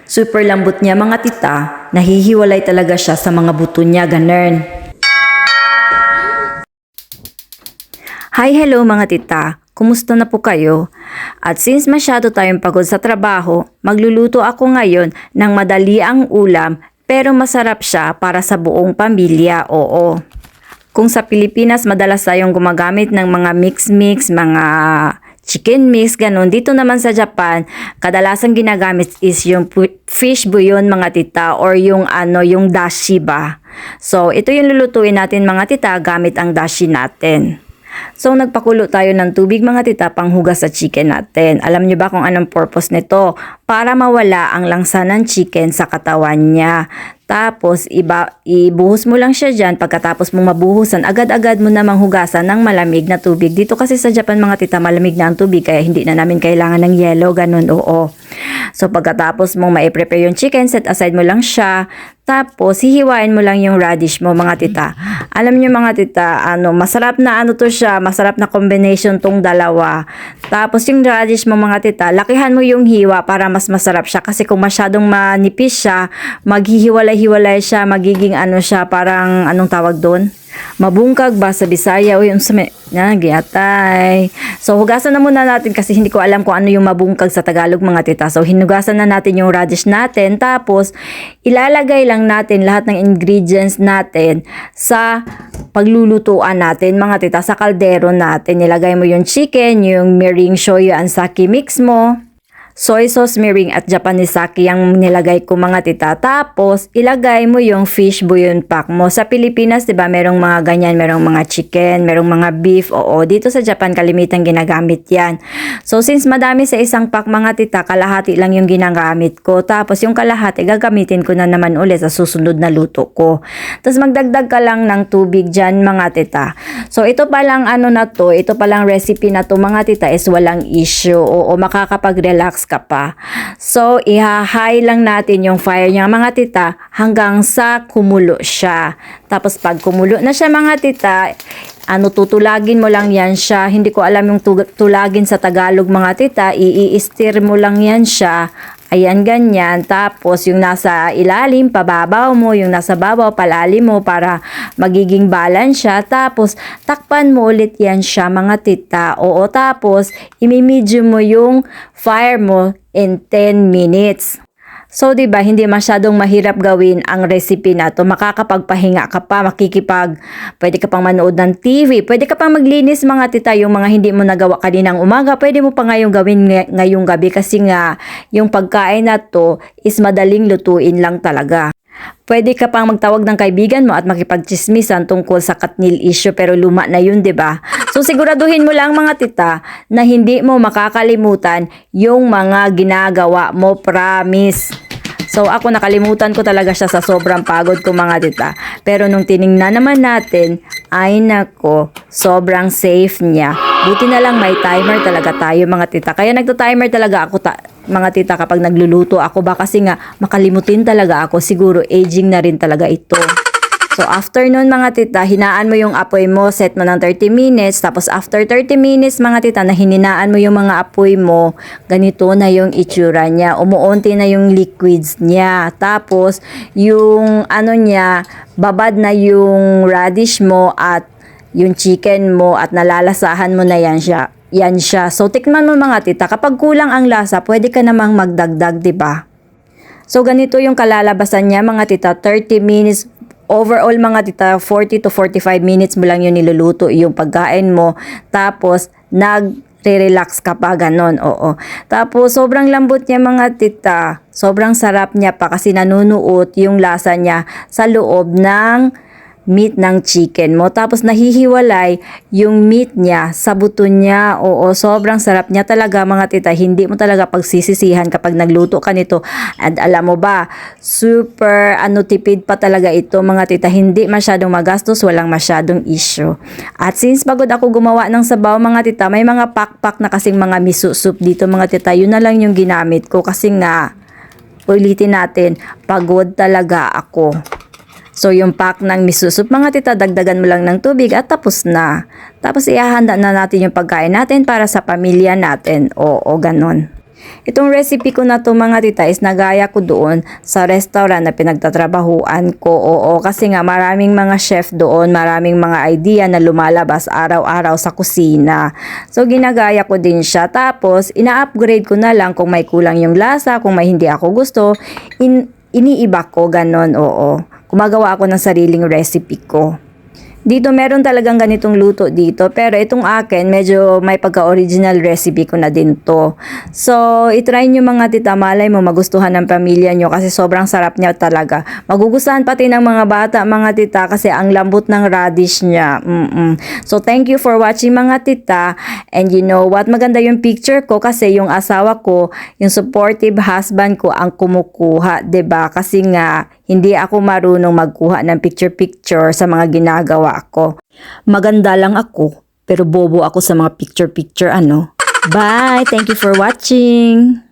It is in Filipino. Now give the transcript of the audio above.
Super lambot niya mga tita, nahihiwalay talaga siya sa mga buto niya, ganun. Hi, hello mga tita. Kumusta na po kayo? At since masyado tayong pagod sa trabaho, magluluto ako ngayon ng madali ang ulam pero masarap siya para sa buong pamilya, oo. Kung sa Pilipinas madalas tayong gumagamit ng mga mix-mix, mga chicken mix, ganun. Dito naman sa Japan, kadalasan ginagamit is yung fish bouillon mga tita or yung yung dashi ba. So, ito yung lulutuin natin mga tita gamit ang dashi natin. So, nagpakulo tayo ng tubig mga tita panghugas sa chicken natin. Alam niyo ba kung anong purpose nito? Para mawala ang langsa ng chicken sa katawan niya. Tapos, ibuhos mo lang siya dyan. Pagkatapos mong mabuhusan, agad-agad mo namang hugasan ng malamig na tubig. Dito kasi sa Japan mga tita, malamig na ang tubig. Kaya hindi na namin kailangan ng yelo, ganun, oo. So, pagkatapos mong ma-prepare yung chicken, set aside mo lang siya. Tapos, hihiwain mo lang yung radish mo mga tita. Alam niyo mga tita, masarap na to siya. Masarap na combination tong dalawa. Tapos, yung radish mo mga tita, lakihan mo yung hiwa para mas masarap siya. Kasi kung masyadong manipis siya, maghihiwalay-hiwalay siya, magiging siya, parang anong tawag doon? Mabungkag ba sa Bisaya o yung nagyatay. So hugasan na muna natin kasi hindi ko alam kung ano yung mabungkag sa Tagalog mga tita. So hinugasan na natin yung radish natin, tapos ilalagay lang natin lahat ng ingredients natin sa paglulutuan natin mga tita, sa kaldero natin. Nilagay mo yung chicken, yung mirin shoyu ansaki mix mo, soy sauce, mirin at Japanese sake yung nilagay ko mga tita. Tapos, ilagay mo yung fish bouillon pack mo. Sa Pilipinas, diba, merong mga ganyan, merong mga chicken, merong mga beef. Oo, dito sa Japan, kalimitan ginagamit yan. So, since madami sa isang pack mga tita, kalahati lang yung ginagamit ko. Tapos, yung kalahati, gagamitin ko na naman ulit sa susunod na luto ko. Tapos, magdagdag ka lang ng tubig dyan mga tita. So, ito palang ito palang recipe na to mga tita is walang issue. Oo, makakapag-relax ka pa. So, iha-high lang natin yung fire niya mga tita hanggang sa kumulo siya. Tapos, pag kumulo na siya mga tita, tutulagin mo lang yan siya. Hindi ko alam yung tulagin sa Tagalog mga tita. I-stir mo lang yan siya. Ayan, ganyan. Tapos, yung nasa ilalim, pababaw mo. Yung nasa babaw, palalim mo para magiging balance siya. Tapos, takpan mo ulit yan siya, mga tita. Oo, tapos, imi-medium mo yung fire mo in 10 minutes. So, diba, hindi masyadong mahirap gawin ang recipe na to. Makakapagpahinga ka pa, pwede ka pang manood ng TV, pwede ka pang maglinis mga tita, yung mga hindi mo nagawa kaninang umaga, pwede mo pa ngayong gawin ngayong gabi kasi nga, yung pagkain na to is madaling lutuin lang talaga. Pwede ka pang magtawag ng kaibigan mo at makipagchismisan tungkol sa katnil issue pero luma na yun, 'di ba? So siguraduhin mo lang mga tita na hindi mo makakalimutan yung mga ginagawa mo, promise. So ako nakalimutan ko talaga siya sa sobrang pagod ko mga tita. Pero nung tiningnan naman natin, ay nako, sobrang safe niya. Buti na lang may timer talaga tayo mga tita. Kaya nagto-timer talaga ako mga tita kapag nagluluto ako ba kasi nga makalimutin talaga ako. Siguro aging na rin talaga ito. So after nun mga tita, hinaan mo yung apoy mo, set mo ng 30 minutes. Tapos after 30 minutes mga tita na hininaan mo yung mga apoy mo, ganito na yung itsura niya. Umuunti na yung liquids niya. Tapos yung niya, babad na yung radish mo at yung chicken mo at nalalasahan mo na yan siya. Yan siya. So tikman mo mga tita, kapag kulang ang lasa, pwede ka namang magdagdag, 'di ba? So ganito yung kalalabasan niya mga tita, 30 minutes. Overall mga tita, 40 to 45 minutes mo lang yung niluluto yung pagkain mo. Tapos, nagre-relax ka pa, ganon, oo. Tapos, sobrang lambot niya mga tita. Sobrang sarap niya pa kasi nanunuot yung lasa niya sa loob ng meat ng chicken mo. Tapos nahihiwalay yung meat niya sa buto niya. Oo, sobrang sarap niya talaga mga tita. Hindi mo talaga pagsisisihan kapag nagluto ka nito. And alam mo ba, super tipid pa talaga ito mga tita. Hindi masyadong magastos, walang masyadong issue. At since pagod ako gumawa ng sabaw mga tita, may mga pakpak na kasing mga miso soup dito mga tita. Yun na lang yung ginamit ko kasi nga, ulitin natin, pagod talaga ako. So, yung pack ng miso soup, mga tita, dagdagan mo lang ng tubig at tapos na. Tapos, ihahanda na natin yung pagkain natin para sa pamilya natin. Oo, ganon. Itong recipe ko na to mga tita is nagaya ko doon sa restaurant na pinagtatrabahuan ko. Oo, kasi nga maraming mga chef doon, maraming mga idea na lumalabas araw-araw sa kusina. So ginagaya ko din siya. Tapos ina-upgrade ko na lang kung may kulang yung lasa, kung may hindi ako gusto, iniiba ko ganon. Oo, gumagawa ako ng sariling recipe ko. Dito meron talagang ganitong luto dito, pero itong akin medyo may pagka-original recipe ko na din to. So, itry nyo mga tita, malay mo magustuhan ng pamilya nyo kasi sobrang sarap niya talaga. Magugustuhan pati ng mga bata mga tita kasi ang lambot ng radish niya. So, thank you for watching mga tita, and you know what, maganda yung picture ko kasi yung asawa ko, yung supportive husband ko ang kumukuha, 'di ba? Kasi nga hindi ako marunong magkuha ng picture-picture sa mga ginagawa ko. Maganda lang ako, pero bobo ako sa mga picture-picture ano. Bye! Thank you for watching!